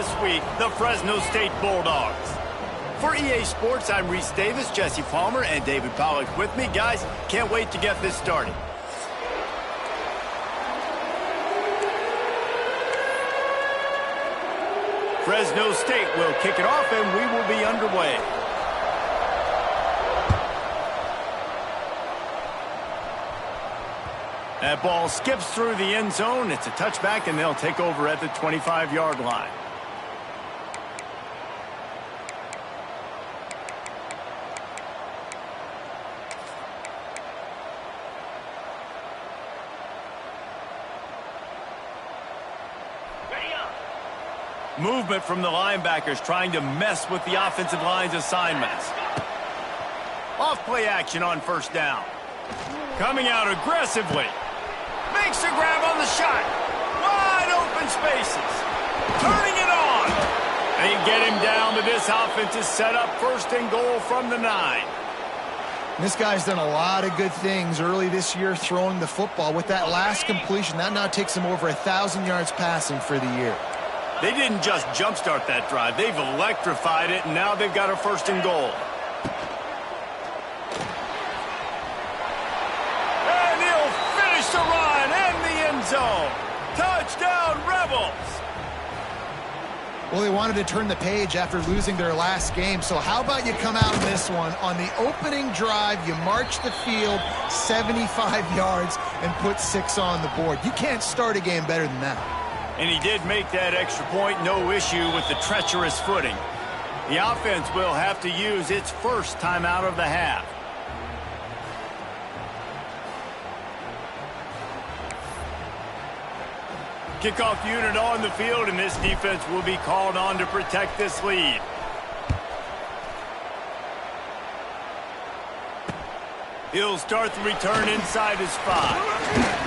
this week, the Fresno State Bulldogs. For EA Sports, I'm Reese Davis, Jesse Palmer, and David Pollack with me. Guys, can't wait to get this started. Fresno State will kick it off, and we will be underway. That ball skips through the end zone. It's a touchback, and they'll take over at the 25-yard line. Movement from the linebackers trying to mess with the offensive line's assignments. Off-play action on first down. Coming out aggressively. Makes a grab on the shot. Wide open spaces. Turning it on. They get him down, but this offense is set up first and goal from the 9. This guy's done a lot of good things early this year throwing the football. With that last completion, that now takes him over 1,000 yards passing for the year. They didn't just jumpstart that drive. They've electrified it, and now they've got a first and goal. And he'll finish the run in the end zone. Touchdown, Rebels! Well, they wanted to turn the page after losing their last game, so how about you come out in this one? On the opening drive, you march the field 75 yards and put 6 on the board. You can't start a game better than that. And he did make that extra point, no issue with the treacherous footing. The offense will have to use its first timeout of the half. Kickoff unit on the field, and this defense will be called on to protect this lead. He'll start the return inside his 5.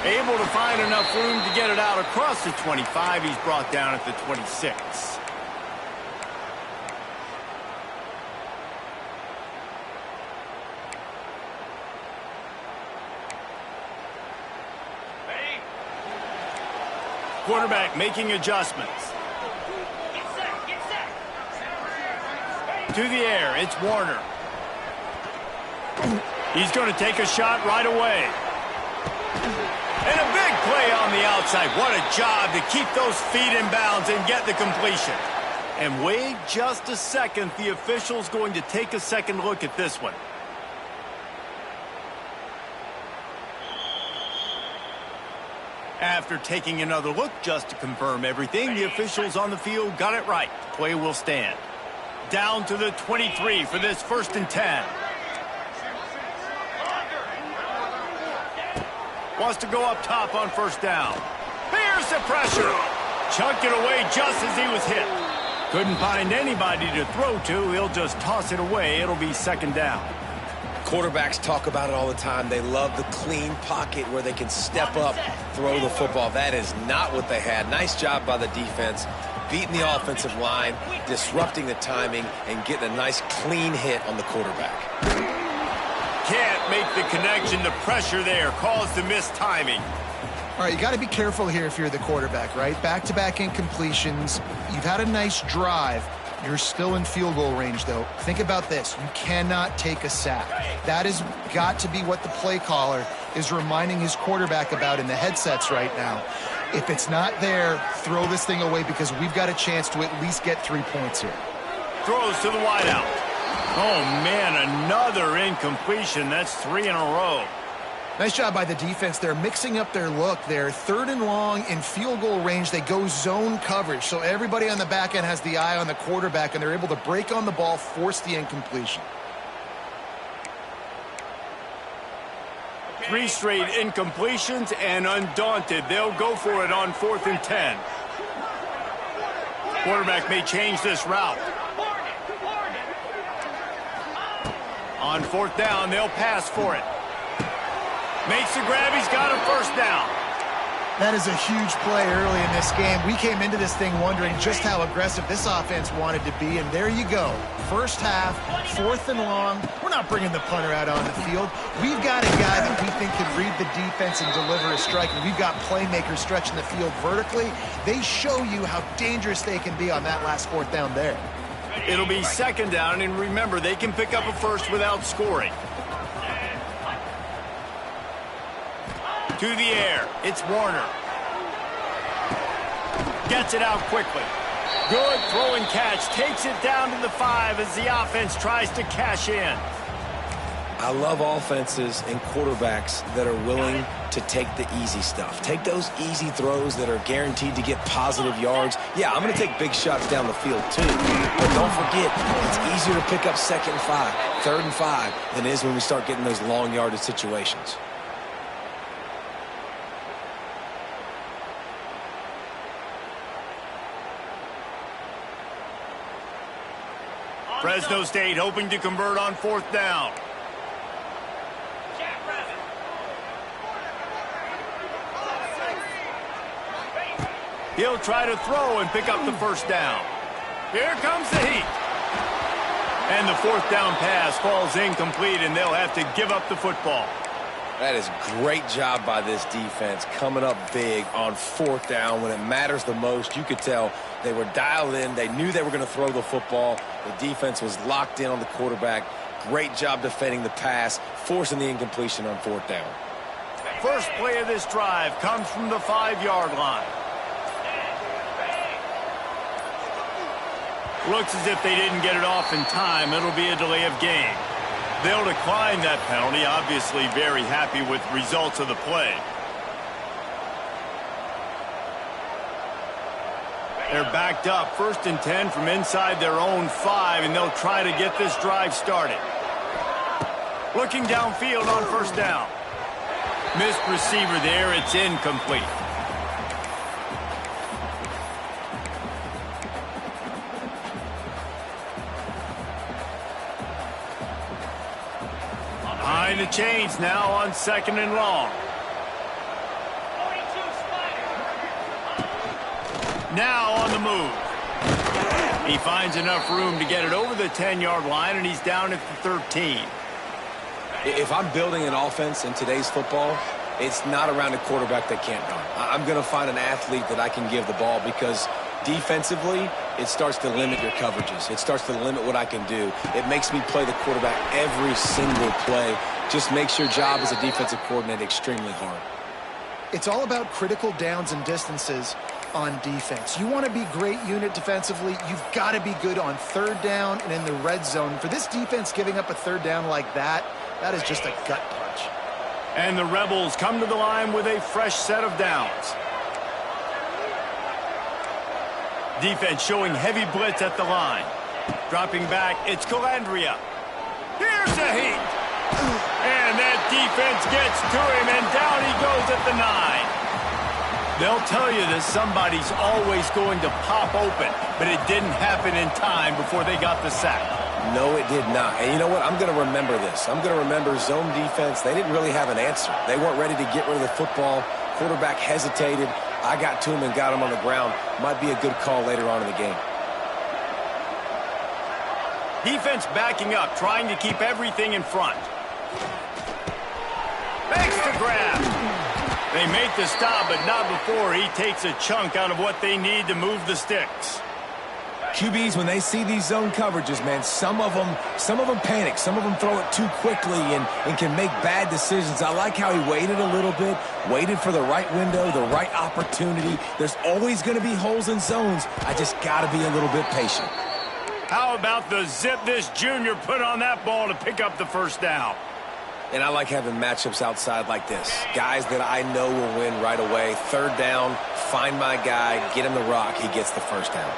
Able to find enough room to get it out across the 25. He's brought down at the 26. Ready? Quarterback making adjustments. Get set, get set. To the air, it's Warner. He's going to take a shot right away. And a big play on the outside. What a job to keep those feet in bounds and get the completion. And wait just a second. The official's going to take a second look at this one. After taking another look just to confirm everything, the officials on the field got it right. Play will stand. Down to the 23 for this 1st and 10. Wants to go up top on first down. Here's the pressure. Chunked it away just as he was hit. Couldn't find anybody to throw to. He'll just toss it away. It'll be 2nd down. Quarterbacks talk about it all the time. They love the clean pocket where they can step up, throw the football. That is not what they had. Nice job by the defense, beating the offensive line, disrupting the timing, and getting a nice clean hit on the quarterback. Can't make the connection. The pressure there caused the missed timing. All right, you got to be careful here if you're the quarterback, right? Back-to-back incompletions. You've had a nice drive. You're still in field goal range, though. Think about this. You cannot take a sack. That has got to be what the play caller is reminding his quarterback about in the headsets right now. If it's not there, throw this thing away because we've got a chance to at least get 3 points here. Throws to the wideout. Oh, man, another incompletion. That's 3 in a row. Nice job by the defense. They're mixing up their look. They're 3rd and long in field goal range. They go zone coverage. So everybody on the back end has the eye on the quarterback, and they're able to break on the ball, force the incompletion. 3 straight incompletions, and undaunted, they'll go for it on 4th and 10. Quarterback may change this route. On 4th down, they'll pass for it. Makes the grab. He's got a 1st down. That is a huge play early in this game. We came into this thing wondering just how aggressive this offense wanted to be, and there you go. First half, 4th and long. We're not bringing the punter out on the field. We've got a guy that we think can read the defense and deliver a strike, and we've got playmakers stretching the field vertically. They show you how dangerous they can be on that last 4th down there. It'll be 2nd down, and remember, they can pick up a first without scoring. To the air, it's Warner. Gets it out quickly. Good throw and catch, takes it down to the 5 as the offense tries to cash in. I love offenses and quarterbacks that are willing to take the easy stuff. Take those easy throws that are guaranteed to get positive yards. Yeah, I'm going to take big shots down the field too. But don't forget, it's easier to pick up 2nd and 5, 3rd and 5 than it is when we start getting those long yardage situations. Fresno State hoping to convert on 4th down. He'll try to throw and pick up the 1st down. Here comes the heat. And the 4th down pass falls incomplete, and they'll have to give up the football. That is great job by this defense, coming up big on 4th down when it matters the most. You could tell they were dialed in. They knew they were going to throw the football. The defense was locked in on the quarterback. Great job defending the pass, forcing the incompletion on 4th down. First play of this drive comes from the 5-yard line. Looks as if they didn't get it off in time. It'll be a delay of game. They'll decline that penalty, obviously very happy with results of the play. They're backed up, 1st and 10 from inside their own 5, and they'll try to get this drive started. Looking downfield on 1st down. Missed receiver there, it's incomplete. Behind the chains now on 2nd and long. Now on the move. He finds enough room to get it over the 10-yard line, and he's down at the 13. If I'm building an offense in today's football, it's not around a quarterback that can't run. I'm going to find an athlete that I can give the ball because defensively, it starts to limit your coverages. It starts to limit what I can do. It makes me play the quarterback every single play. Just makes your job as a defensive coordinator extremely hard. It's all about critical downs and distances on defense. You want to be great unit defensively, you've got to be good on 3rd down and in the red zone. For this defense giving up a 3rd down like that, that is just a gut punch. And the Rebels come to the line with a fresh set of downs. Defense showing heavy blitz at the line. Dropping back, it's Calandria. Here's the heat. And that defense gets to him, and down he goes at the 9. They'll tell you that somebody's always going to pop open, but it didn't happen in time before they got the sack. No, it did not. And you know what? I'm going to remember this. I'm going to remember zone defense. They didn't really have an answer. They weren't ready to get rid of the football. Quarterback hesitated. I got to him and got him on the ground. Might be a good call later on in the game. Defense backing up, trying to keep everything in front. Makes the grab. They make the stop, but not before he takes a chunk out of what they need to move the sticks. QBs, when they see these zone coverages, man, some of them panic. Some of them throw it too quickly and can make bad decisions. I like how he waited a little bit, waited for the right window, the right opportunity. There's always going to be holes in zones. I just got to be a little bit patient. How about the zip this junior put on that ball to pick up the 1st down? And I like having matchups outside like this. Guys that I know will win right away. 3rd down, find my guy, get him the rock, he gets the 1st down.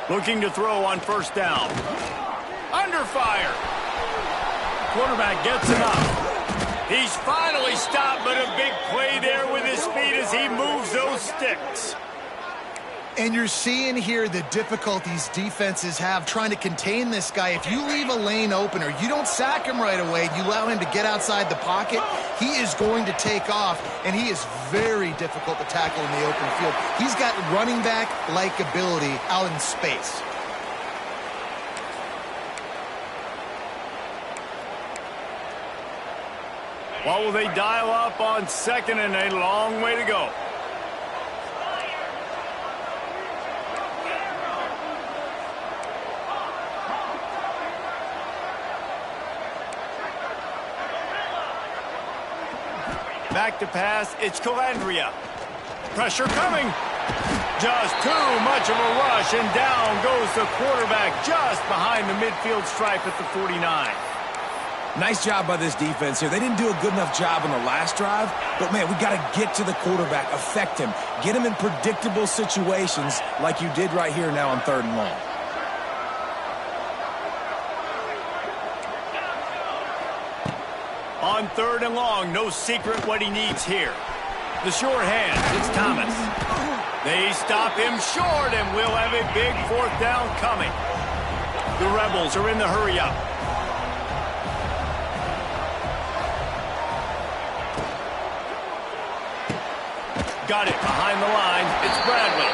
Looking to throw on 1st down. Under fire. quarterback gets enough. He's finally stopped, but a big play there with his feet as he moves those sticks. And you're seeing here the difficulties defenses have trying to contain this guy. If you leave a lane open or you don't sack him right away, you allow him to get outside the pocket, he is going to take off, and he is very difficult to tackle in the open field. He's got running back-like ability out in space. What will they dial up on second and a long way to go? Back to pass, it's Calandria. Pressure coming. Just too much of a rush, and down goes the quarterback just behind the midfield stripe at the 49. Nice job by this defense here. They didn't do a good enough job on the last drive, but, man, we got to get to the quarterback, affect him, get him in predictable situations like you did right here now on 3rd and long. On 3rd and long, no secret what he needs here. The short hand, it's Thomas. They stop him short, and we'll have a big 4th down coming. The Rebels are in the hurry-up. Got it behind the line. It's Bradley.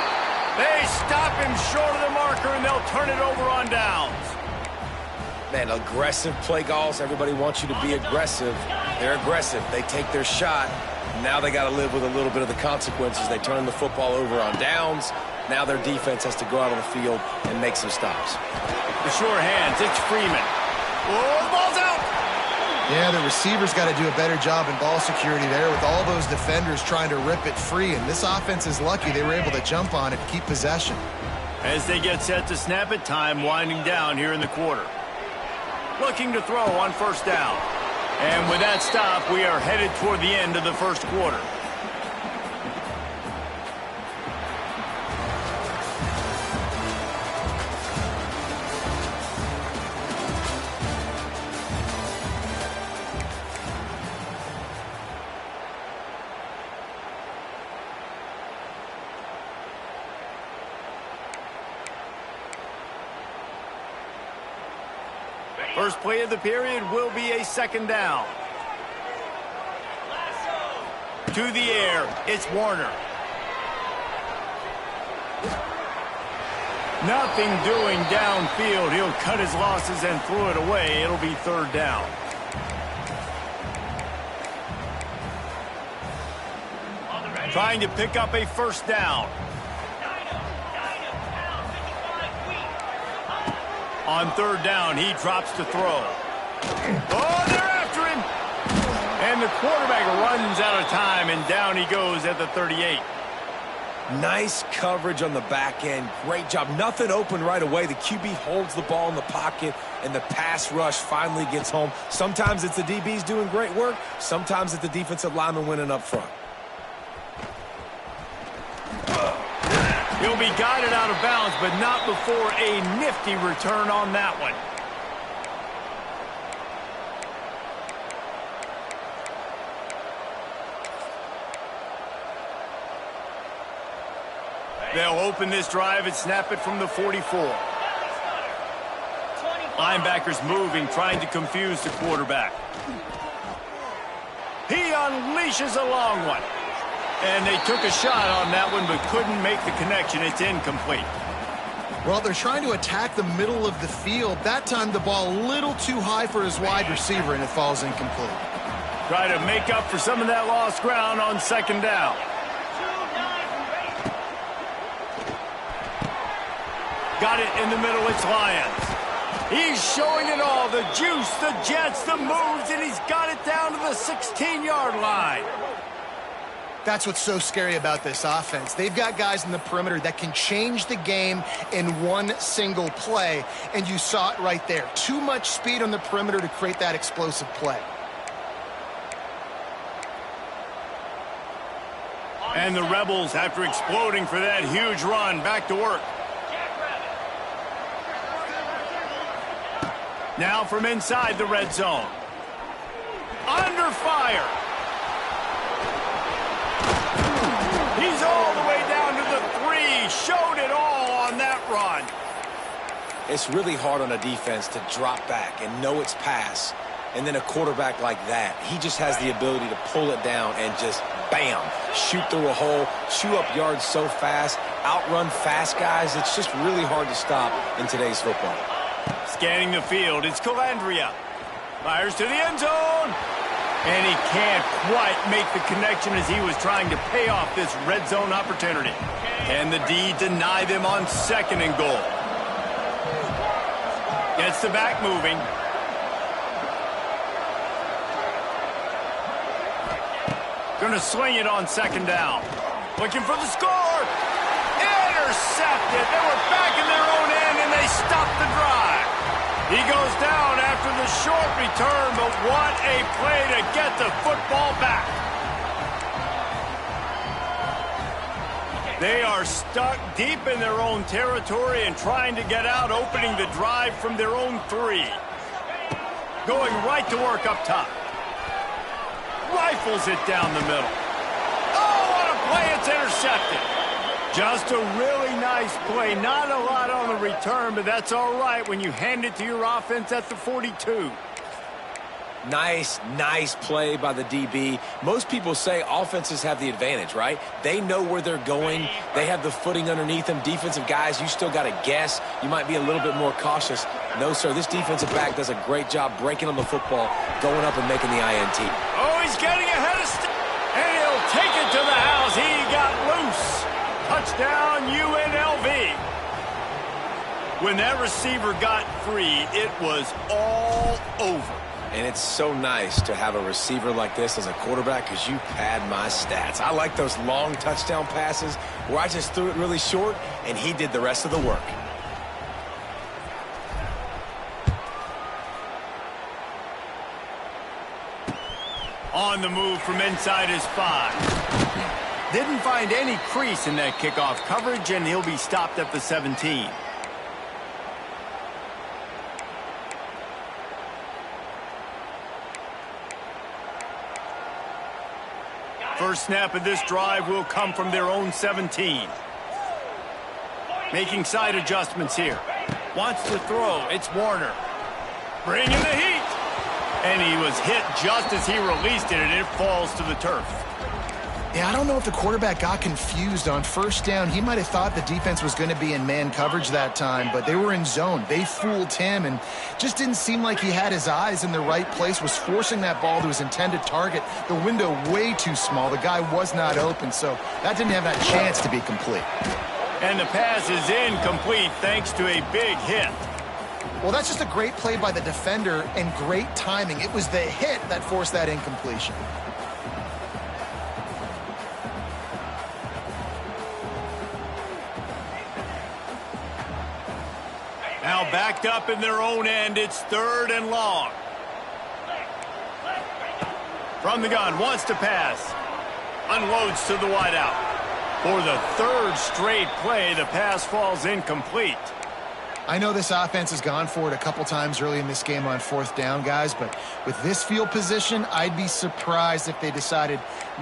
They stop him short of the marker, and they'll turn it over on downs. Man, aggressive play calls. Everybody wants you to be aggressive. They're aggressive. They take their shot. Now they got to live with a little bit of the consequences. They turn the football over on downs. Now their defense has to go out on the field and make some stops. The short hands, it's Freeman. Oh, the ball's out! Yeah, the receivers got to do a better job in ball security there with all those defenders trying to rip it free, and this offense is lucky they were able to jump on it to keep possession. As they get set to snap it, time winding down here in the quarter. Looking to throw on 1st down. And with that stop, we are headed toward the end of the 1st quarter. First play of the period will be a 2nd down. To the air, it's Warner. Nothing doing downfield. He'll cut his losses and throw it away. It'll be 3rd down. Trying to pick up a 1st down. On 3rd down, he drops to throw. Oh, they're after him! And the quarterback runs out of time, and down he goes at the 38. Nice coverage on the back end. Great job. Nothing open right away. The QB holds the ball in the pocket, and the pass rush finally gets home. Sometimes it's the DBs doing great work. Sometimes it's the defensive lineman winning up front. He'll be guided out of bounds, but not before a nifty return on that one. They'll open this drive and snap it from the 44. Linebackers moving, trying to confuse the quarterback. He unleashes a long one. And they took a shot on that one, but couldn't make the connection. It's incomplete. Well, they're trying to attack the middle of the field. That time the ball a little too high for his wide receiver, and it falls incomplete. Try to make up for some of that lost ground on 2nd down. Got it in the middle, it's Lyons. He's showing it all, the juice, the jets, the moves, and he's got it down to the 16-yard line. That's what's so scary about this offense. They've got guys in the perimeter that can change the game in one single play, and you saw it right there. Too much speed on the perimeter to create that explosive play. And the Rebels, after exploding for that huge run, back to work. Now from inside the red zone. fire. He's all the way down to the 3. Showed it all on that run. It's really hard on a defense to drop back and know it's pass. And then a quarterback like that, he just has the ability to pull it down and just, bam, shoot through a hole, chew up yards so fast, outrun fast guys. It's just really hard to stop in today's football. Scanning the field, it's Calandria. Fires to the end zone. And he can't quite make the connection as he was trying to pay off this red zone opportunity. Can the D deny them on 2nd and goal? Gets the back moving. Gonna swing it on 2nd down. Looking for the score. Intercepted. They were back in their own end, and they stopped the drive. He goes down after the short return, but what a play to get the football back. They are stuck deep in their own territory and trying to get out, opening the drive from their own 3. Going right to work up top. Rifles it down the middle. Oh, what a play. It's intercepted. Just a really nice play. Not a lot on the return, but that's all right when you hand it to your offense at the 42. Nice play by the DB. Most people say offenses have the advantage, right? They know where they're going. They have the footing underneath them. Defensive guys, you still got to guess. You might be a little bit more cautious. No, sir, this defensive back does a great job breaking on the football, going up and making the INT. Oh, he's getting ahead of and he'll take it to the house. He got loose. Touchdown, UNLV. When that receiver got free, it was all over. And it's so nice to have a receiver like this as a quarterback because you pad my stats. I like those long touchdown passes where I just threw it really short and he did the rest of the work. On the move from inside his 5. Didn't find any crease in that kickoff coverage, and he'll be stopped at the 17. First snap of this drive will come from their own 17. Making side adjustments here. Wants to throw. It's Warner. Bringing the heat. And he was hit just as he released it, and it falls to the turf. Yeah, I don't know if the quarterback got confused on 1st down. He might have thought the defense was going to be in man coverage that time, but they were in zone. They fooled him and just didn't seem like he had his eyes in the right place, was forcing that ball to his intended target. The window way too small. The guy was not open, so that didn't have that chance to be complete. And the pass is incomplete thanks to a big hit. Well, that's just a great play by the defender and great timing. It was the hit that forced that incompletion. Now backed up in their own end, it's 3rd and long. From the gun, wants to pass. Unloads to the wideout. For the 3rd straight play, the pass falls incomplete. I know this offense has gone for it a couple times early in this game on 4th down, guys, but with this field position, I'd be surprised if they decided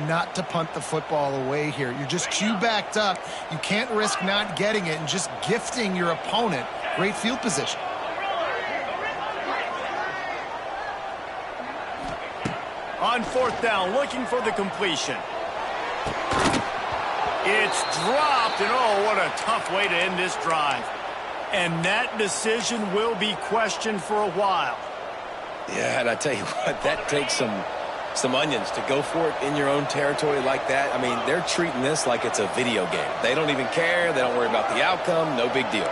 not to punt the football away here. You're just too backed up. You can't risk not getting it and just gifting your opponent great field position. On 4th down, looking for the completion. It's dropped, and oh, what a tough way to end this drive. And that decision will be questioned for a while. Yeah, and I tell you what, that takes some onions to go for it in your own territory like that. I mean, they're treating this like it's a video game. They don't even care. They don't worry about the outcome. No big deal.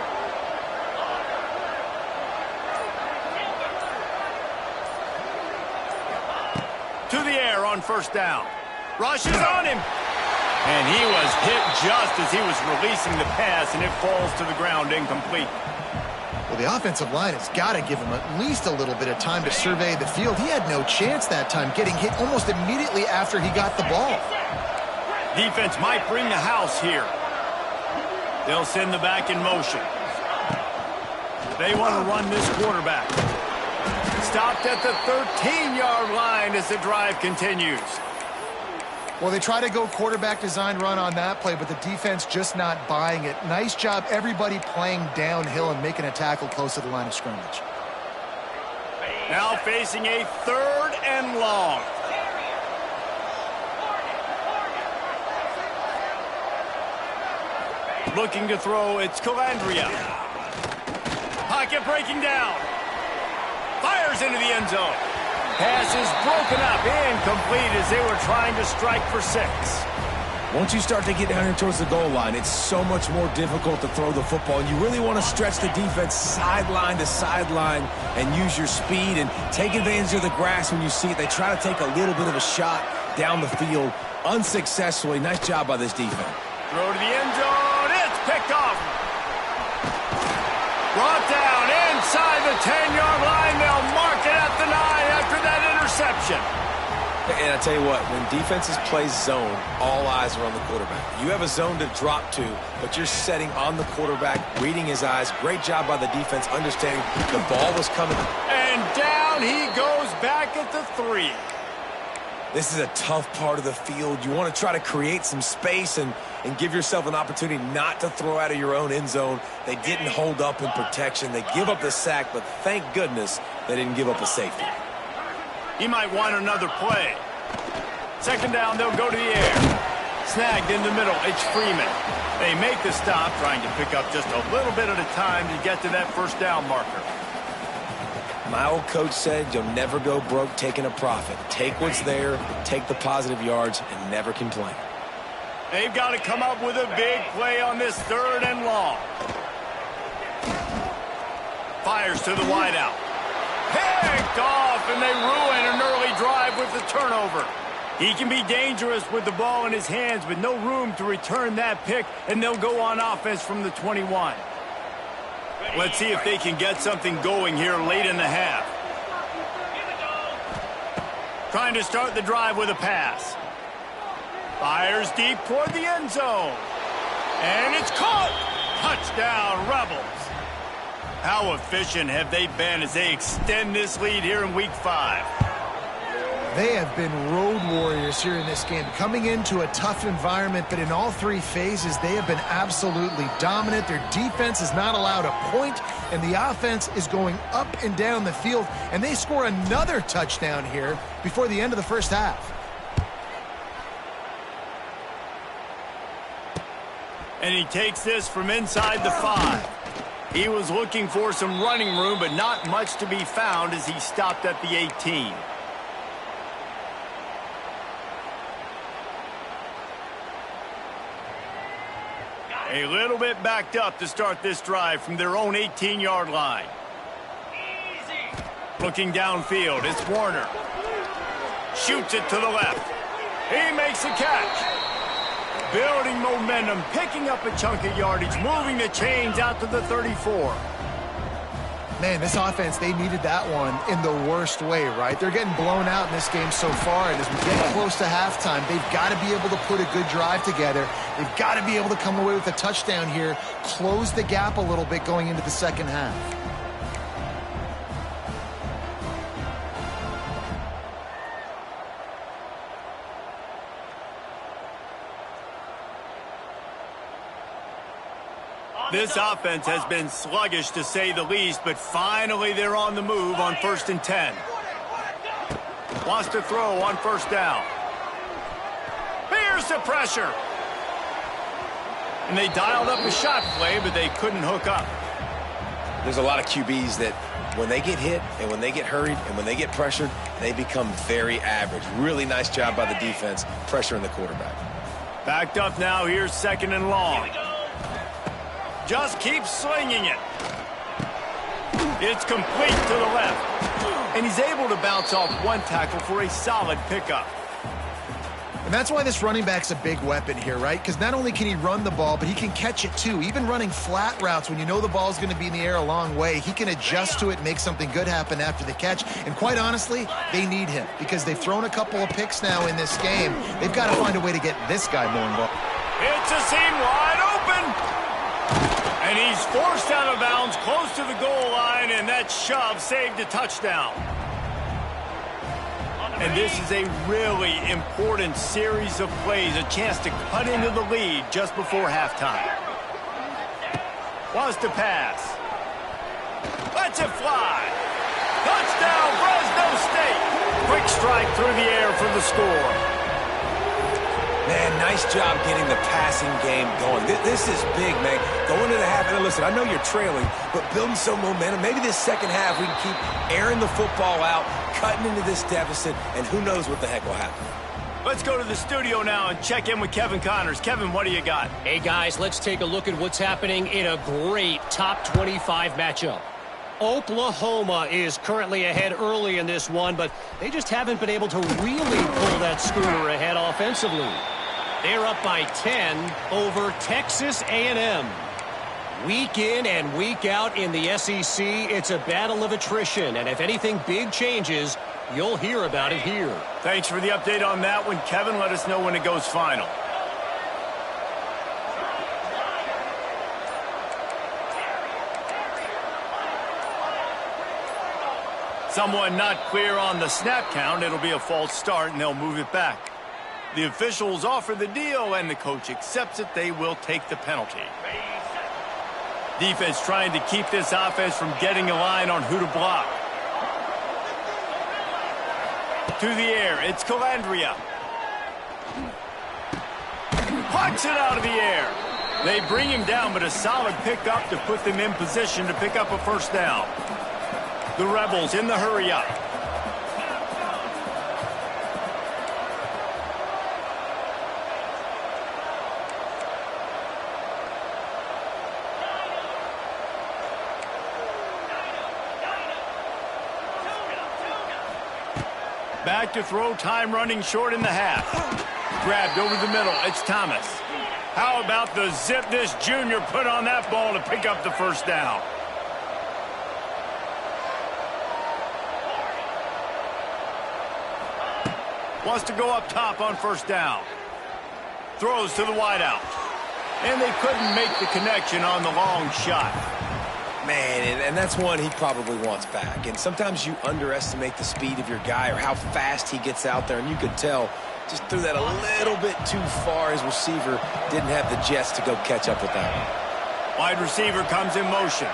To the air on 1st down. Rushes on him. And he was hit just as he was releasing the pass, and it falls to the ground incomplete. Well, the offensive line has got to give him at least a little bit of time to survey the field. He had no chance that time, getting hit almost immediately after he got the ball. Defense might bring the house here. They'll send the back in motion. They want to run this quarterback. stopped at the 13-yard line as the drive continues. Well, they try to go quarterback design run on that play, but the defense just not buying it. Nice job, everybody playing downhill and making a tackle close to the line of scrimmage. Now facing a 3rd and long. Looking to throw, it's Calandria. Pocket breaking down. Fires into the end zone. Pass is broken up, incomplete as they were trying to strike for 6. Once you start to get down here towards the goal line, it's so much more difficult to throw the football. You really want to stretch the defense sideline to sideline and use your speed and take advantage of the grass when you see it. They try to take a little bit of a shot down the field unsuccessfully. Nice job by this defense. Throw to the end zone. It's picked off. Brought down inside the 10-yard line. They'll mark it at the 9 after that interception. And I tell you what, when defenses play zone, all eyes are on the quarterback. You have a zone to drop to, but you're setting on the quarterback, reading his eyes. Great job by the defense, understanding the ball was coming. And down he goes back at the 3. This is a tough part of the field. You want to try to create some space and give yourself an opportunity not to throw out of your own end zone. They didn't hold up in protection. They give up the sack, but thank goodness they didn't give up a safety. He might want another play. 2nd down, they'll go to the air. Snagged in the middle, it's Freeman. They make the stop, trying to pick up just a little bit at a time to get to that 1st down marker. My old coach said you'll never go broke taking a profit. Take what's there, take the positive yards, and never complain. They've got to come up with a big play on this 3rd and long. Fires to the wideout. Picked off, and they ruin an early drive with the turnover. He can be dangerous with the ball in his hands, but no room to return that pick, and they'll go on offense from the 21. Let's see if they can get something going here late in the half. Trying to start the drive with a pass. Fires deep toward the end zone. And it's caught. Touchdown, Rebels. How efficient have they been as they extend this lead here in Week 5? They have been road warriors here in this game, coming into a tough environment, but in all 3 phases, they have been absolutely dominant. Their defense is not allowed a point, and the offense is going up and down the field, and they score another touchdown here before the end of the 1st half. And he takes this from inside the 5. He was looking for some running room, but not much to be found as he stopped at the 18. A little bit backed up to start this drive from their own 18-yard line. Looking downfield, it's Warner. Shoots it to the left. He makes the catch. Building momentum, picking up a chunk of yardage, moving the chains out to the 34. Man, this offense, they needed that one in the worst way, right? They're getting blown out in this game so far, and as we get close to halftime, they've got to be able to put a good drive together. They've got to be able to come away with a touchdown here, close the gap a little bit going into the 2nd half. This offense has been sluggish, to say the least, but finally they're on the move on 1st and 10. Wants to throw on 1st down. Here's the pressure. And they dialed up a shot play, but they couldn't hook up. There's a lot of QBs that when they get hit and when they get hurried and when they get pressured, they become very average. Really nice job by the defense, pressuring the quarterback. Backed up now, here's 2nd and long. Just keeps slinging it. It's complete to the left. And he's able to bounce off one tackle for a solid pickup. And that's why this running back's a big weapon here, right? Because not only can he run the ball, but he can catch it too. Even running flat routes when you know the ball's going to be in the air a long way, he can adjust to it and make something good happen after the catch. And quite honestly, they need him because they've thrown a couple of picks now in this game. They've got to find a way to get this guy more involved. It's a seam wide open. And he's forced out of bounds close to the goal line, and that shove saved a touchdown. And this is a really important series of plays, a chance to cut into the lead just before halftime. Wants to pass. Lets it fly. Touchdown, Fresno State. Quick strike through the air for the score. Man, nice job getting the passing game going. This is big, man. Going to the half, and listen, I know you're trailing, but building some momentum. Maybe this second half we can keep airing the football out, cutting into this deficit, and who knows what the heck will happen. Let's go to the studio now and check in with Kevin Connors. Kevin, what do you got? Hey, guys, let's take a look at what's happening in a great top 25 matchup. Oklahoma is currently ahead early in this one, but they just haven't been able to really pull that schooner ahead offensively. They're up by 10 over Texas A&M. Week in and week out in the SEC, it's a battle of attrition, and if anything big changes, you'll hear about it here. Thanks for the update on that one, Kevin. Let us know when it goes final. Someone not clear on the snap count. It'll be a false start, and they'll move it back. The officials offer the deal, and the coach accepts it. They will take the penalty. Defense trying to keep this offense from getting a line on who to block. To the air, it's Calandria. Pucks it out of the air. They bring him down, but a solid pickup to put them in position to pick up a first down. The Rebels in the hurry-up. Back to throw, time running short in the half. Grabbed over the middle, it's Thomas. How about the zip this junior put on that ball to pick up the first down? Wants to go up top on first down. Throws to the wideout. And they couldn't make the connection on the long shot. Man, and that's one he probably wants back. And sometimes you underestimate the speed of your guy or how fast he gets out there. And you could tell just threw that a little bit too far. His receiver didn't have the jets to go catch up with that one. Wide receiver comes in motion.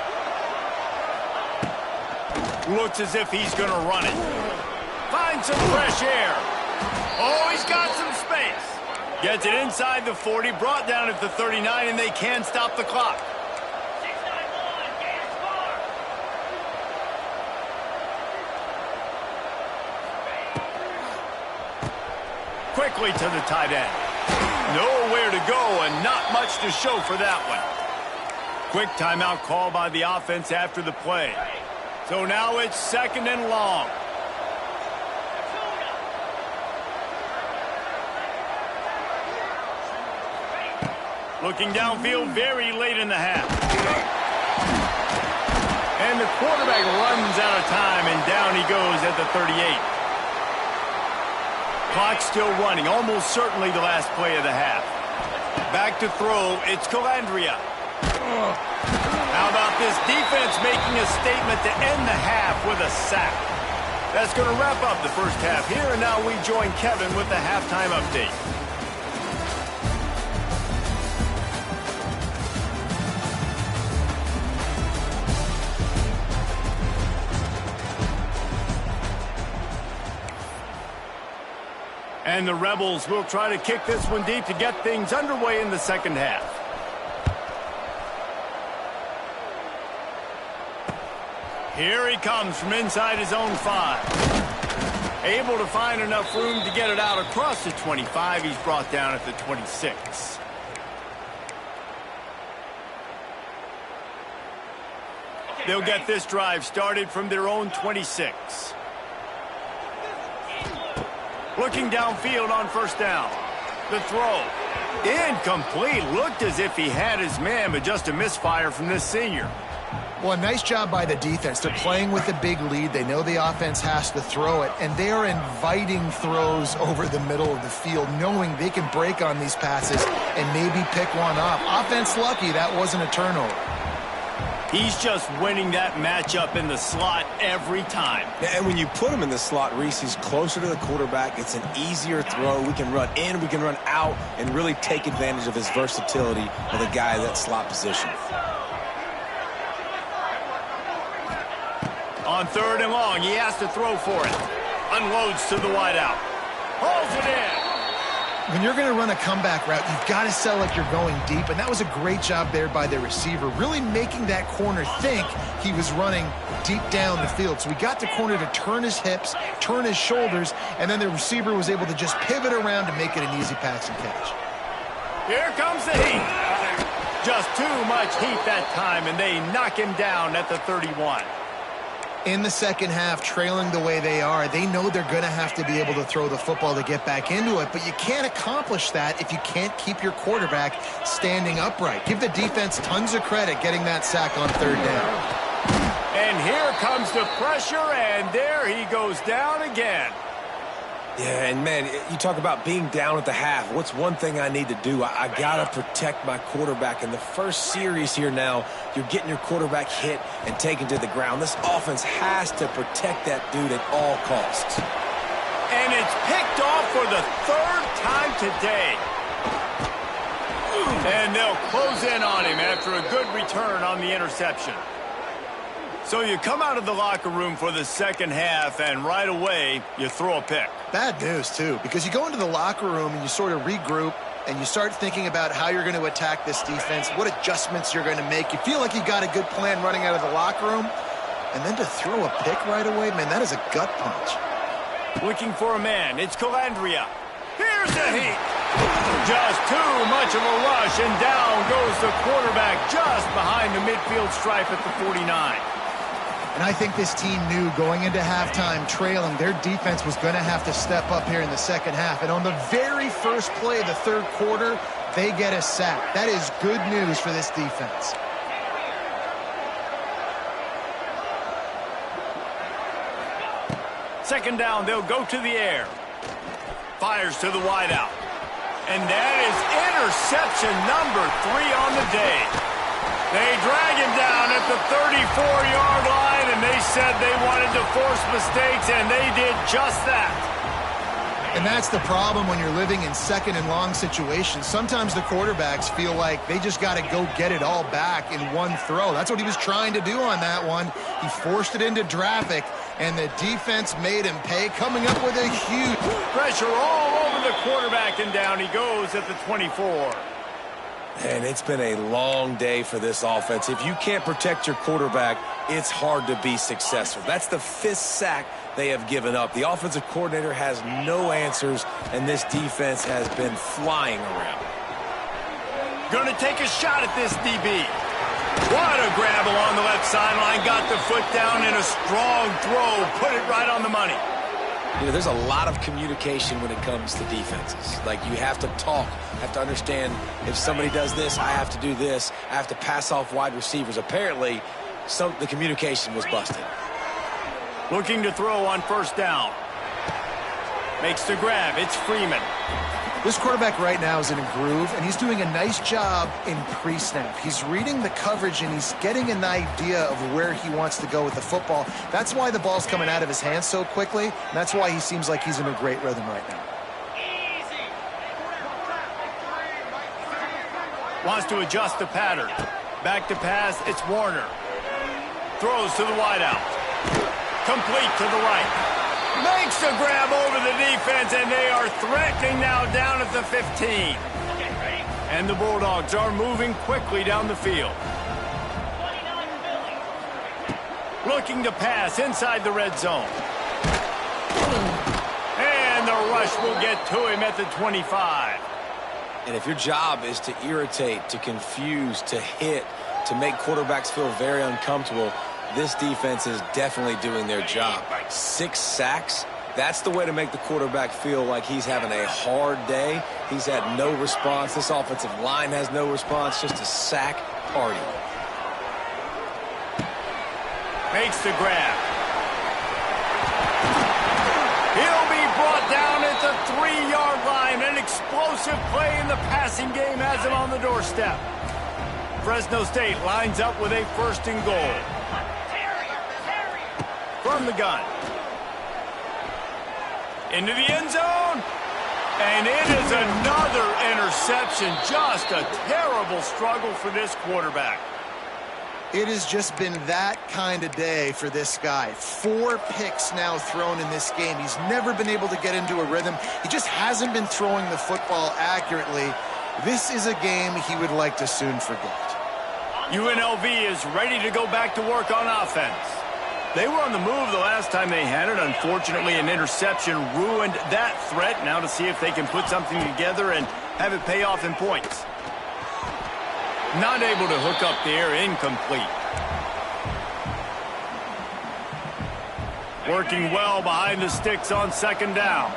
Looks as if he's going to run it. Finds some fresh air. Oh, he's got some space. Gets it inside the 40, brought down at the 39, and they can't stop the clock. Quickly to the tight end. Nowhere to go and not much to show for that one. Quick timeout call by the offense after the play. So now it's second and long. Looking downfield very late in the half. And the quarterback runs out of time, and down he goes at the 38. Clock still running, almost certainly the last play of the half. Back to throw, it's Calandria. How about this defense making a statement to end the half with a sack? That's going to wrap up the first half here, and now we join Kevin with the halftime update. And the Rebels will try to kick this one deep to get things underway in the second half. Here he comes from inside his own 5. Able to find enough room to get it out across the 25. He's brought down at the 26. They'll get this drive started from their own 26. Looking downfield on first down. The throw. Incomplete. Looked as if he had his man, but just a misfire from this senior. Well, a nice job by the defense. They're playing with a big lead. They know the offense has to throw it, and they are inviting throws over the middle of the field, knowing they can break on these passes and maybe pick one off. Offense lucky that wasn't a turnover. He's just winning that matchup in the slot every time. And when you put him in the slot, Reese, he's closer to the quarterback. It's an easier throw. We can run in, we can run out, and really take advantage of his versatility of the guy in that slot position. On 3rd and long, he has to throw for it. Unloads to the wideout. Holds it in. When you're going to run a comeback route, you've got to sell like you're going deep, and that was a great job there by the receiver, really making that corner think he was running deep down the field. So he got the corner to turn his hips, turn his shoulders, and then the receiver was able to just pivot around to make it an easy pass and catch. Here comes the heat. Just too much heat that time, and they knock him down at the 31. In the second half, trailing the way they are, they know they're going to have to be able to throw the football to get back into it, but you can't accomplish that if you can't keep your quarterback standing upright. Give the defense tons of credit getting that sack on 3rd down. And here comes the pressure, and there he goes down again. Yeah, and man, you talk about being down at the half. What's one thing I need to do? I got to protect my quarterback. In the first series here now, you're getting your quarterback hit and taken to the ground. This offense has to protect that dude at all costs. And it's picked off for the 3rd time today. And they'll close in on him after a good return on the interception. So you come out of the locker room for the second half, and right away, you throw a pick. Bad news, too, because you go into the locker room and you sort of regroup, and you start thinking about how you're going to attack this defense, what adjustments you're going to make. You feel like you got a good plan running out of the locker room, and then to throw a pick right away, man, that is a gut punch. Looking for a man. It's Calandria. Here's the heat. Just too much of a rush, and down goes the quarterback just behind the midfield stripe at the 49. And I think this team knew going into halftime trailing, their defense was going to have to step up here in the second half. And on the very first play of the 3rd quarter, they get a sack. That is good news for this defense. Second down, they'll go to the air. Fires to the wideout. And that is interception number 3 on the day. They drag him down at the 34-yard line, and they said they wanted to force mistakes, and they did just that. And that's the problem when you're living in 2nd and long situations. Sometimes the quarterbacks feel like they just got to go get it all back in one throw. That's what he was trying to do on that one. He forced it into traffic, and the defense made him pay, coming up with a huge pressure all over the quarterback, and down he goes at the 24. And it's been a long day for this offense. If you can't protect your quarterback, it's hard to be successful. That's the 5th sack they have given up. The offensive coordinator has no answers, and this defense has been flying around. Going to take a shot at this DB. What a grab along the left sideline. Got the foot down in a strong throw. Put it right on the money. You know, there's a lot of communication when it comes to defenses. Like, you have to talk, have to understand if somebody does this, I have to do this. I have to pass off wide receivers. Apparently, the communication was busted. Looking to throw on 1st down. Makes the grab. It's Freeman. This quarterback right now is in a groove, and he's doing a nice job in pre-snap. He's reading the coverage, and he's getting an idea of where he wants to go with the football. That's why the ball's coming out of his hands so quickly, and that's why he seems like he's in a great rhythm right now. Wants to adjust the pattern. Back to pass, it's Warner. Throws to the wideout. Complete to the right. Makes the grab over the defense, and they are threatening now down at the 15. And the Bulldogs are moving quickly down the field. Looking to pass inside the red zone. And the rush will get to him at the 25. And if your job is to irritate, to confuse, to hit, to make quarterbacks feel very uncomfortable, this defense is definitely doing their job. 6 sacks, that's the way to make the quarterback feel like he's having a hard day. He's had no response. This offensive line has no response, just a sack party. Makes the grab. He'll be brought down at the 3-yard line. An explosive play in the passing game has him on the doorstep. Fresno State lines up with a 1st and goal. From the gun. Into the end zone. And it is another interception. Just a terrible struggle for this quarterback. It has just been that kind of day for this guy. 4 picks now thrown in this game. He's never been able to get into a rhythm. He just hasn't been throwing the football accurately. This is a game he would like to soon forget. UNLV is ready to go back to work on offense. They were on the move the last time they had it. Unfortunately, an interception ruined that threat. Now to see if they can put something together and have it pay off in points. Not able to hook up there, incomplete. Working well behind the sticks on 2nd down.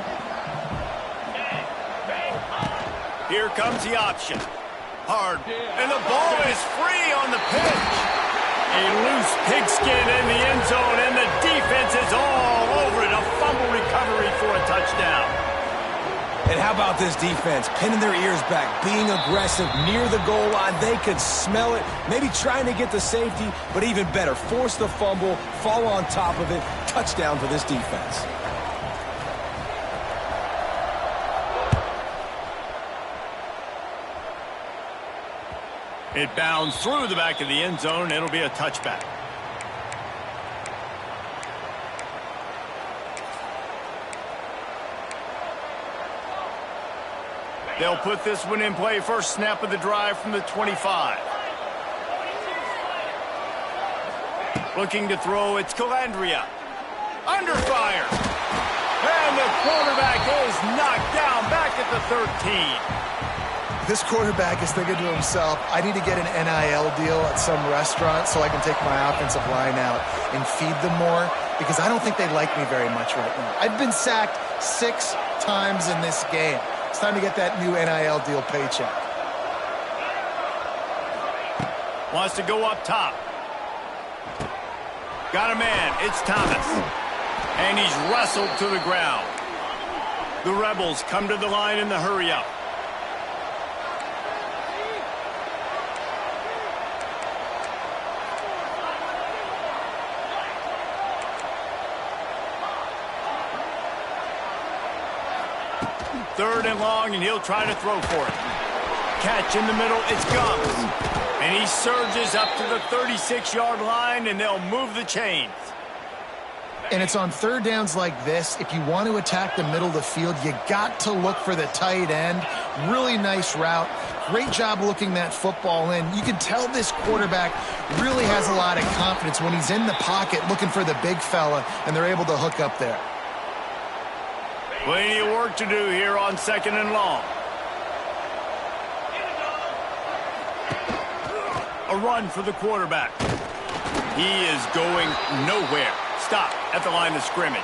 Here comes the option. Hard. And the ball is free on the pitch. A loose pigskin in the end zone, and the defense is all over it. A fumble recovery for a touchdown. And how about this defense? Pinning their ears back, being aggressive near the goal line. They could smell it, maybe trying to get the safety, but even better, force the fumble, fall on top of it. Touchdown for this defense. It bounds through the back of the end zone. It'll be a touchback. They'll put this one in play. First snap of the drive from the 25. Looking to throw, it's Calandria. Under fire. And the quarterback is knocked down back at the 13. This quarterback is thinking to himself, I need to get an NIL deal at some restaurant so I can take my offensive line out and feed them more, because I don't think they like me very much right now. I've been sacked 6 times in this game. It's time to get that new NIL deal paycheck. Wants to go up top. Got a man. It's Thomas. And he's wrestled to the ground. The Rebels come to the line in the hurry-up. Third and long, and he'll try to throw for it. Catch in the middle, it's Gums. And he surges up to the 36-yard line, and they'll move the chains. And it's on 3rd downs like this. If you want to attack the middle of the field, you got to look for the tight end. Really nice route. Great job looking that football in. You can tell this quarterback really has a lot of confidence when he's in the pocket looking for the big fella, and they're able to hook up there. Plenty of work to do here on 2nd and long. A run for the quarterback. He is going nowhere. Stop at the line of scrimmage.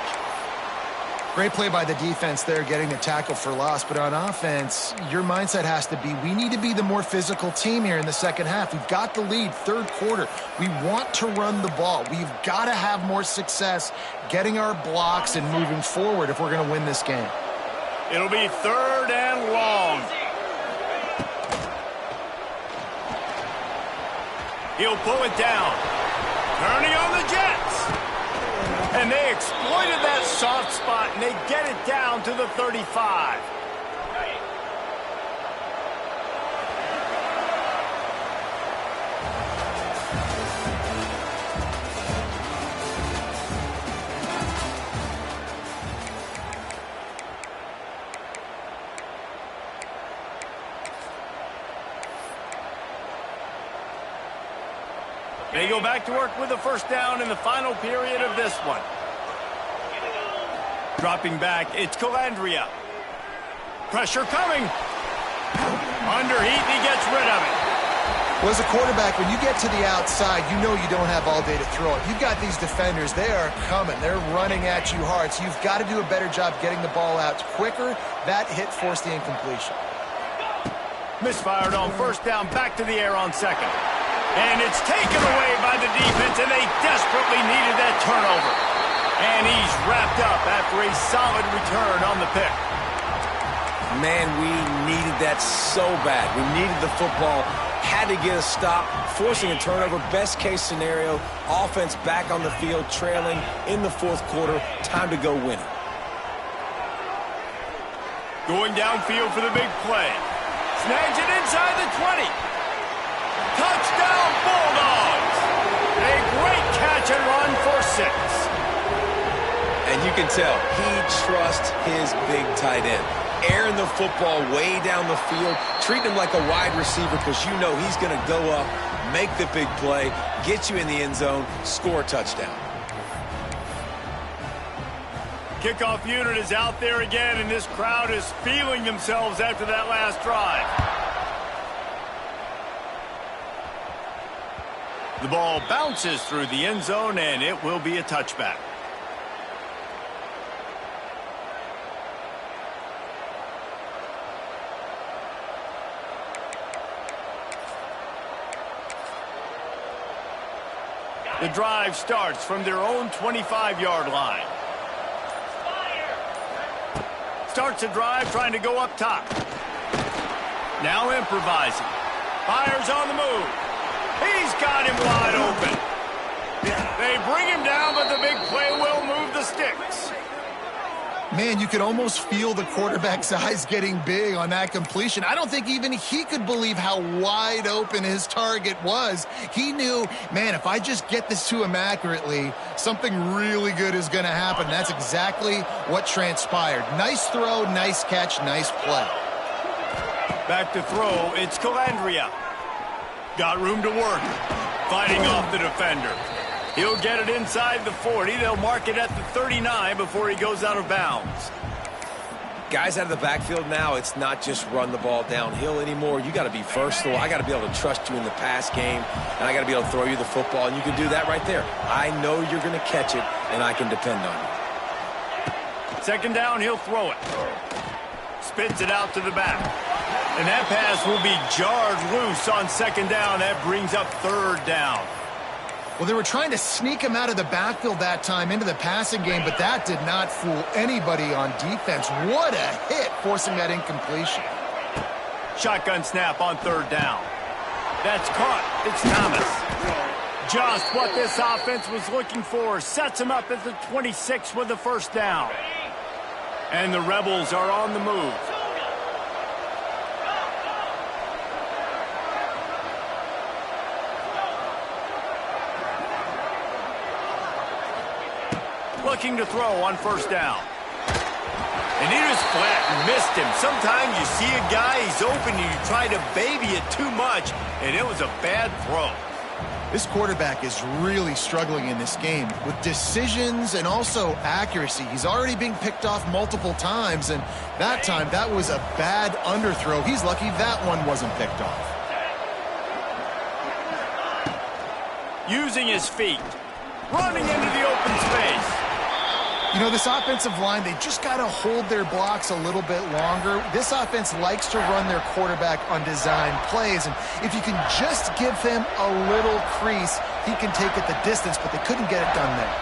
Great play by the defense there, getting the tackle for loss. But on offense, your mindset has to be, we need to be the more physical team here in the 2nd half. We've got the lead, 3rd quarter. We want to run the ball. We've got to have more success getting our blocks and moving forward if we're going to win this game. It'll be 3rd and long. He'll pull it down. Turning on the Jets. And they exploited that soft spot, and they get it down to the 35. They go back to work with a 1st down in the final period of this one. Dropping back, it's Calandria. Pressure coming. Underheat, and he gets rid of it. Well, as a quarterback, when you get to the outside, you know you don't have all day to throw it. You've got these defenders. They are coming. They're running at you hard. So you've got to do a better job getting the ball out quicker. That hit forced the incompletion. Misfired on 1st down, back to the air on 2nd. And it's taken away by the defense, and they desperately needed that turnover. And he's wrapped up after a solid return on the pick. Man, we needed that so bad. We needed the football had to get a stop, forcing a turnover. Best case scenario, offense back on the field, trailing in the fourth quarter. Time to go win it. Going downfield for the big play. Snags it inside the 20. Touchdown, Bulldogs! A great catch and run for 6. And you can tell he trusts his big tight end. Airing the football way down the field, treating him like a wide receiver because you know he's going to go up, make the big play, get you in the end zone, score a touchdown. Kickoff unit is out there again, and this crowd is feeling themselves after that last drive. The ball bounces through the end zone, and it will be a touchback. The drive starts from their own 25-yard line. Starts a drive trying to go up top. Now improvising. Fires on the move. He's got him wide open. They bring him down, but the big play will move the sticks. Man, you could almost feel the quarterback's eyes getting big on that completion. I don't think even he could believe how wide open his target was. He knew, man, if I just get this to him accurately, something really good is going to happen. That's exactly what transpired. Nice throw, nice catch, nice play. Back to throw, it's Calandria. Got room to work. Fighting off the defender. He'll get it inside the 40. They'll mark it at the 39 before he goes out of bounds. Guys out of the backfield now, it's not just run the ball downhill anymore. You got to be versatile. I got to be able to trust you in the pass game, and I got to be able to throw you the football, and you can do that right there. I know you're going to catch it, and I can depend on you. Second down, he'll throw it. Spits it out to the back. And that pass will be jarred loose on second down. That brings up third down. Well, they were trying to sneak him out of the backfield that time into the passing game, but that did not fool anybody on defense. What a hit, forcing that incompletion. Shotgun snap on third down. That's caught. It's Thomas. Just what this offense was looking for. Sets him up at the 26 with the first down. And the Rebels are on the move. Looking to throw on first down. And he was flat and missed him. Sometimes you see a guy, he's open, and you try to baby it too much, and it was a bad throw. This quarterback is really struggling in this game with decisions and also accuracy. He's already being picked off multiple times, and that time, that was a bad underthrow. He's lucky that one wasn't picked off. Using his feet. Running into the open space. You know, this offensive line, they just got to hold their blocks a little bit longer. This offense likes to run their quarterback on design plays, and if you can just give him a little crease, he can take it the distance, but they couldn't get it done there.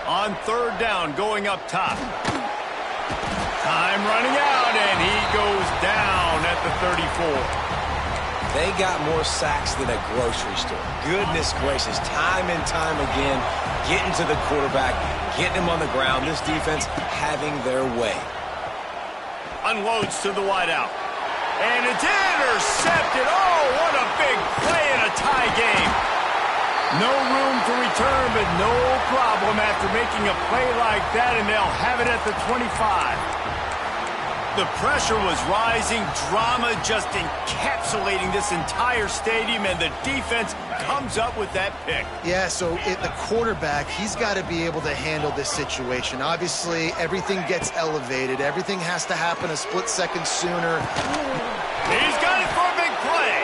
On third down, going up top. Time running out, and he goes down at the 34. They got more sacks than a grocery store. Goodness gracious, time and time again, getting to the quarterback, getting him on the ground. This defense having their way. Unloads to the wideout. And it's intercepted. Oh, what a big play in a tie game. No room to return, but no problem after making a play like that, and they'll have it at the 25. The pressure was rising, drama just encapsulating this entire stadium, and the defense comes up with that pick. Yeah, so the quarterback, he's got to be able to handle this situation. Obviously, everything gets elevated. Everything has to happen a split second sooner. He's got it for a big play.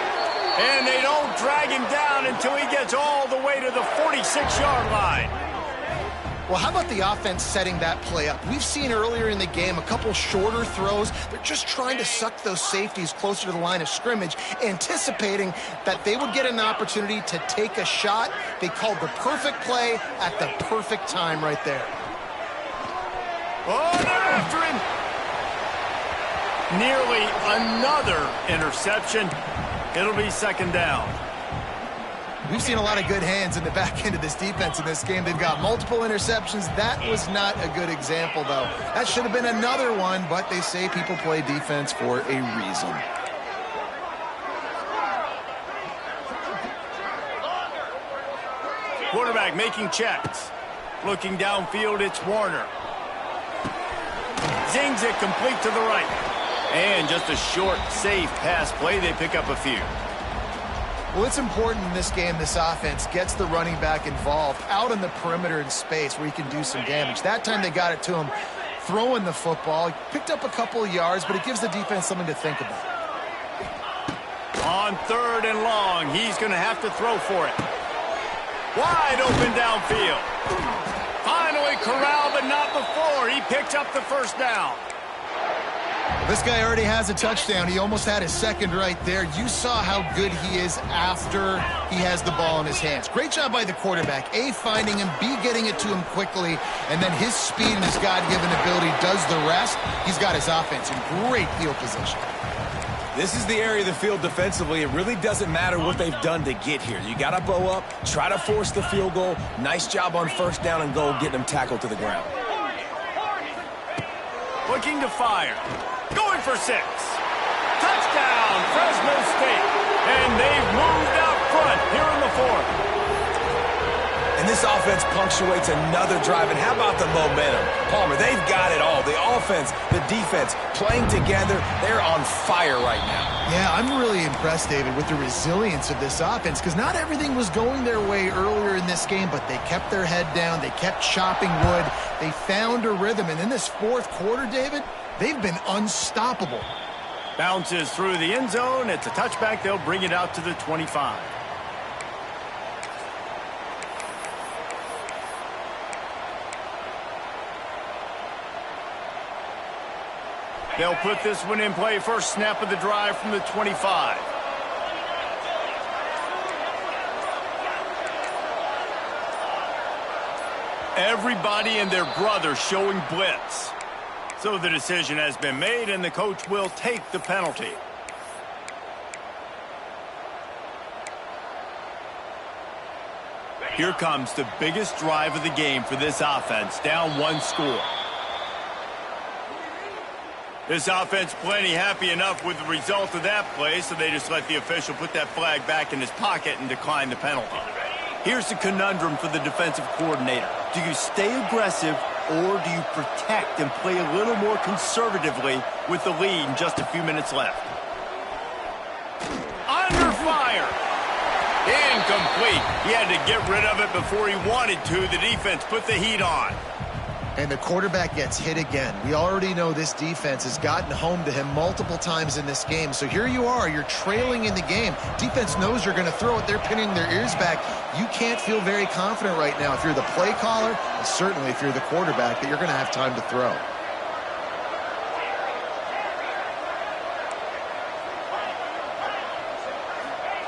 And they don't drag him down until he gets all the way to the 46-yard line. Well, how about the offense setting that play up? We've seen earlier in the game a couple shorter throws. They're just trying to suck those safeties closer to the line of scrimmage, anticipating that they would get an opportunity to take a shot. They called the perfect play at the perfect time right there. Oh, they're after him. Nearly another interception. It'll be second down. We've seen a lot of good hands in the back end of this defense in this game. They've got multiple interceptions. That was not a good example, though. That should have been another one, but they say people play defense for a reason. Quarterback making checks. Looking downfield, it's Warner. Zings it complete to the right. And just a short, safe pass play. They pick up a few. Well, it's important in this game this offense gets the running back involved out on the perimeter in space where he can do some damage. That time they got it to him throwing the football. He picked up a couple of yards, but it gives the defense something to think about. On 3rd and long, he's going to have to throw for it. Wide open downfield. Finally corralled, but not before. He picked up the first down. This guy already has a touchdown. He almost had his second right there. You saw how good he is after he has the ball in his hands. Great job by the quarterback. A, finding him, B, getting it to him quickly, and then his speed and his God-given ability does the rest. He's got his offense in great field position. This is the area of the field defensively. It really doesn't matter what they've done to get here. You got to bow up, try to force the field goal. Nice job on first down and goal, getting them tackled to the ground. Looking to fire. Going for 6. Touchdown, Fresno State. And they've moved out front here in the 4th. And this offense punctuates another drive. And how about the momentum? Palmer, they've got it all. The offense, the defense, playing together. They're on fire right now. Yeah, I'm really impressed, David, with the resilience of this offense because not everything was going their way earlier in this game, but they kept their head down. They kept chopping wood. They found a rhythm. And in this 4th quarter, David, they've been unstoppable. Bounces through the end zone. It's a touchback. They'll bring it out to the 25. They'll put this one in play. First snap of the drive from the 25. Everybody and their brother showing blitz. So the decision has been made, and the coach will take the penalty. Here comes the biggest drive of the game for this offense, down 1 score. This offense plenty happy enough with the result of that play, so they just let the official put that flag back in his pocket and decline the penalty. Here's the conundrum for the defensive coordinator. Do you stay aggressive or do you protect and play a little more conservatively with the lead and just a few minutes left? Under fire. Incomplete. He had to get rid of it before he wanted to. The defense put the heat on. And the quarterback gets hit again. We already know this defense has gotten home to him multiple times in this game. So here you are, you're trailing in the game. Defense knows you're going to throw it. They're pinning their ears back. You can't feel very confident right now if you're the play caller, and certainly if you're the quarterback, that you're going to have time to throw.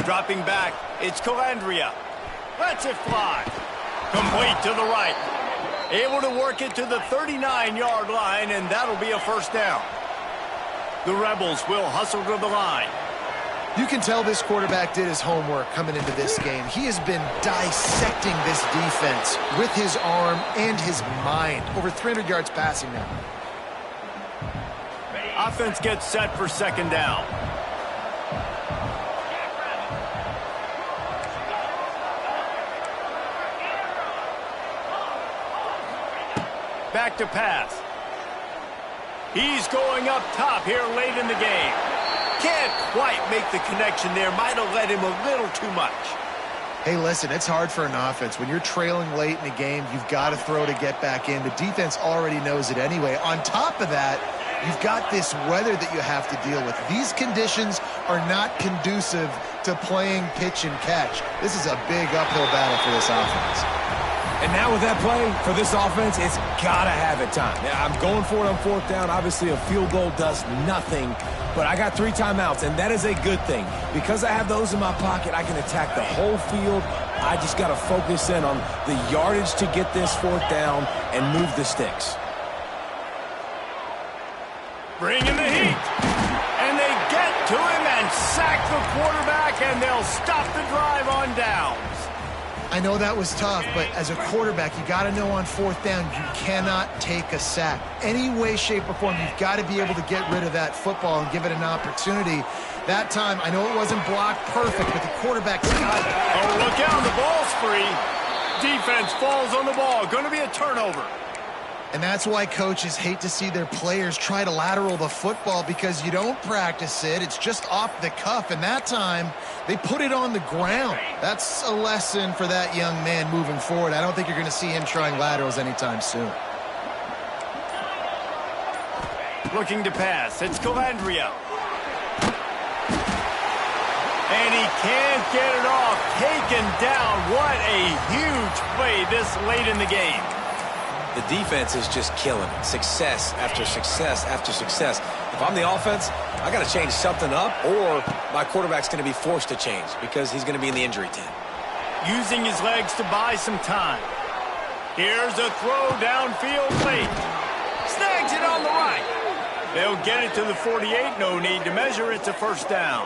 Dropping back, it's Calandria. Lets it fly. Complete to the right. Able to work it to the 39-yard line, and that'll be a first down. The Rebels will hustle to the line. You can tell this quarterback did his homework coming into this game. He has been dissecting this defense with his arm and his mind. Over 300 yards passing now. Offense gets set for second down. Back to pass. He's going up top here late in the game. Can't quite make the connection there. Might have led him a little too much. Hey, listen, it's hard for an offense. When you're trailing late in the game, you've got to throw to get back in. The defense already knows it anyway. On top of that, you've got this weather that you have to deal with. These conditions are not conducive to playing pitch and catch. This is a big uphill battle for this offense. And now with that play, for this offense, it's got to have it time. Yeah, I'm going for it on 4th down. Obviously, a field goal does nothing, but I got 3 timeouts, and that is a good thing. Because I have those in my pocket, I can attack the whole field. I just got to focus in on the yardage to get this 4th down and move the sticks. Bringing the heat. And they get to him and sack the quarterback, and they'll stop the drive on downs. I know that was tough, but as a quarterback, you got to know on fourth down, you cannot take a sack. Any way, shape, or form, you've got to be able to get rid of that football and give it an opportunity. That time, I know it wasn't blocked perfect, but the quarterback's got it. Oh, look out, the ball's free. Defense falls on the ball. Going to be a turnover. And that's why coaches hate to see their players try to lateral the football, because you don't practice it. It's just off the cuff. And that time, they put it on the ground. That's a lesson for that young man moving forward. I don't think you're going to see him trying laterals anytime soon. Looking to pass. It's Calandria. And he can't get it off. Taken down. What a huge play this late in the game. The defense is just killing it. Success after success after success. If I'm the offense, I got to change something up, or my quarterback's going to be forced to change because he's going to be in the injury tent. Using his legs to buy some time. Here's a throw downfield late. Snags it on the right. They'll get it to the 48. No need to measure. It's a first down.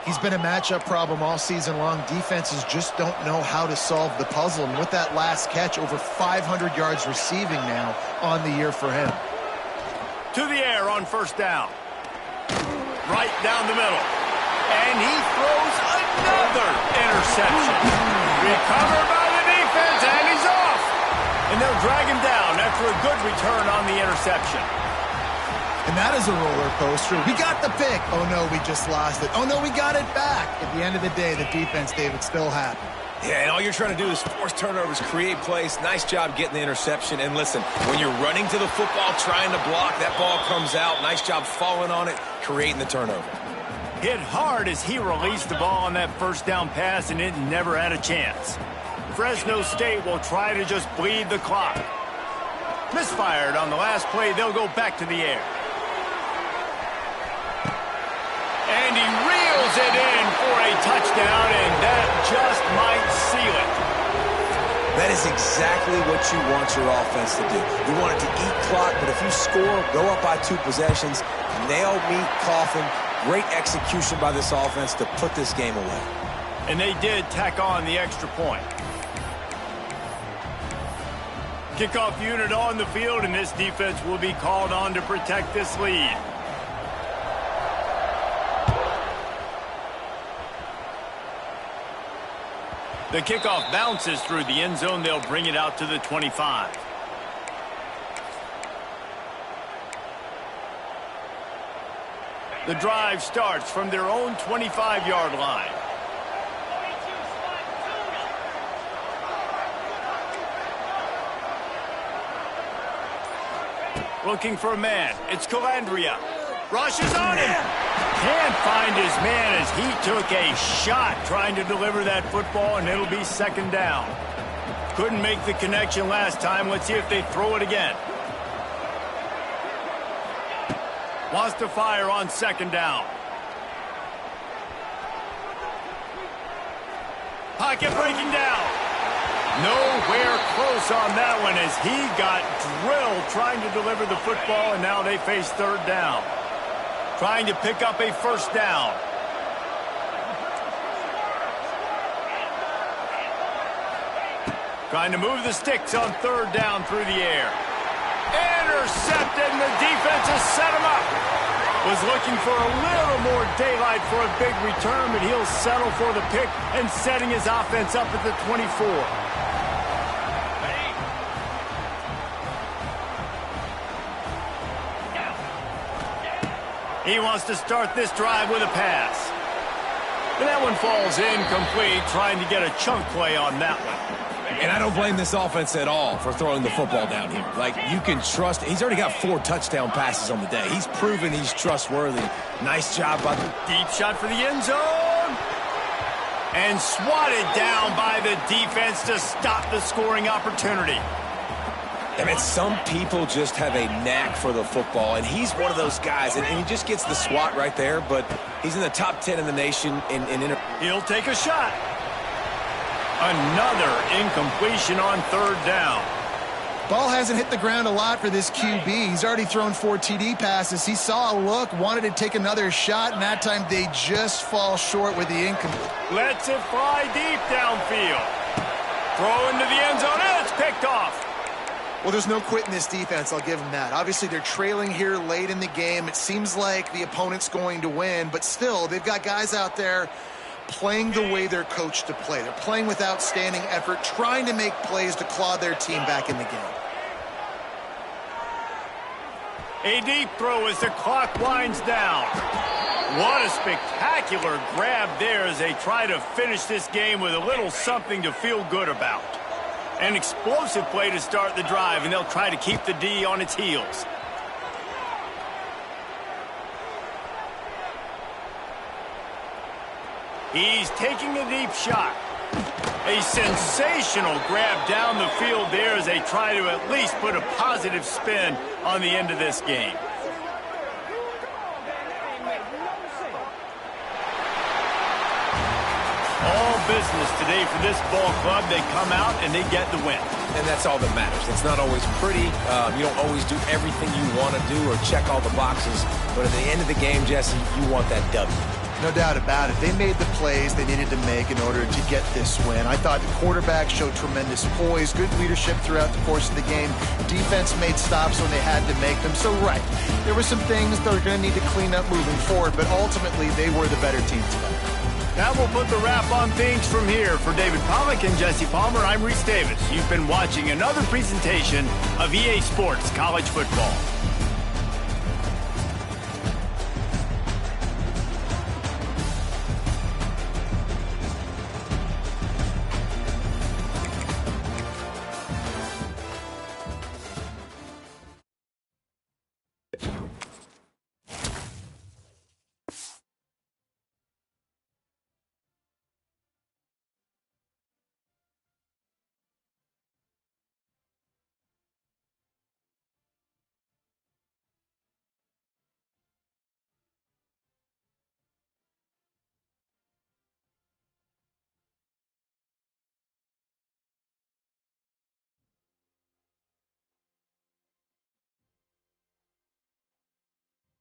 He's been a matchup problem all season long. Defenses just don't know how to solve the puzzle. And with that last catch, over 500 yards receiving now on the year for him. To the air on first down. Right down the middle. And he throws another interception. Recovered by the defense, and he's off. And they'll drag him down after a good return on the interception. And that is a roller coaster. We got the pick. Oh, no, we just lost it. Oh, no, we got it back. At the end of the day, the defense, David, still happy. Yeah, and all you're trying to do is force turnovers, create plays. Nice job getting the interception. And listen, when you're running to the football, trying to block, that ball comes out. Nice job falling on it, creating the turnover. Hit hard as he released the ball on that first down pass, and it never had a chance. Fresno State will try to just bleed the clock. Misfired on the last play. They'll go back to the air. And he reels it in for a touchdown, and that just might seal it. That is exactly what you want your offense to do. You want it to eat clock, but if you score, go up by 2 possessions, nail meat coffin, great execution by this offense to put this game away. And they did tack on the extra point. Kickoff unit on the field, and this defense will be called on to protect this lead. The kickoff bounces through the end zone. They'll bring it out to the 25. The drive starts from their own 25-yard line. Looking for a man. It's Calandria. Rushes on him. Can't find his man as he took a shot trying to deliver that football, and it'll be second down. Couldn't make the connection last time. Let's see if they throw it again. Wants to fire on second down. Pocket breaking down. Nowhere close on that one as he got drilled trying to deliver the football, and now they face third down. Trying to pick up a first down. Trying to move the sticks on third down through the air. Intercepted, and the defense has set him up. Was looking for a little more daylight for a big return, but he'll settle for the pick and setting his offense up at the 24. He wants to start this drive with a pass. And that one falls incomplete, trying to get a chunk play on that one. And I don't blame this offense at all for throwing the football down here. Like, you can trust. He's already got 4 touchdown passes on the day. He's proven he's trustworthy. Nice job by the... Deep shot for the end zone. And swatted down by the defense to stop the scoring opportunity. I mean, some people just have a knack for the football, and he's one of those guys, and he just gets the swat right there, but he's in the top 10 in the nation. He'll take a shot. Another incompletion on third down. Ball hasn't hit the ground a lot for this QB. He's already thrown 4 TD passes. He saw a look, wanted to take another shot, and that time they just fall short with the incomplete. Lets it fly deep downfield. Throw into the end zone, and it's picked off. Well, there's no quit in this defense, I'll give them that. Obviously, they're trailing here late in the game. It seems like the opponent's going to win, but still, they've got guys out there playing the way they're coached to play. They're playing with outstanding effort, trying to make plays to claw their team back in the game. A deep throw as the clock winds down. What a spectacular grab there as they try to finish this game with a little something to feel good about. An explosive play to start the drive, and they'll try to keep the D on its heels. He's taking a deep shot. A sensational grab down the field there as they try to at least put a positive spin on the end of this game. All business today for this ball club. They come out and they get the win. And that's all that matters. It's not always pretty. You don't always do everything you want to do or check all the boxes. But at the end of the game, Jesse, you want that W. No doubt about it. They made the plays they needed to make in order to get this win. I thought the quarterback showed tremendous poise, good leadership throughout the course of the game. Defense made stops when they had to make them. So, right, there were some things they're going to need to clean up moving forward, but ultimately they were the better team today. That will put the wrap on things from here. For David Pollack and Jesse Palmer, I'm Reese Davis. You've been watching another presentation of EA Sports College Football.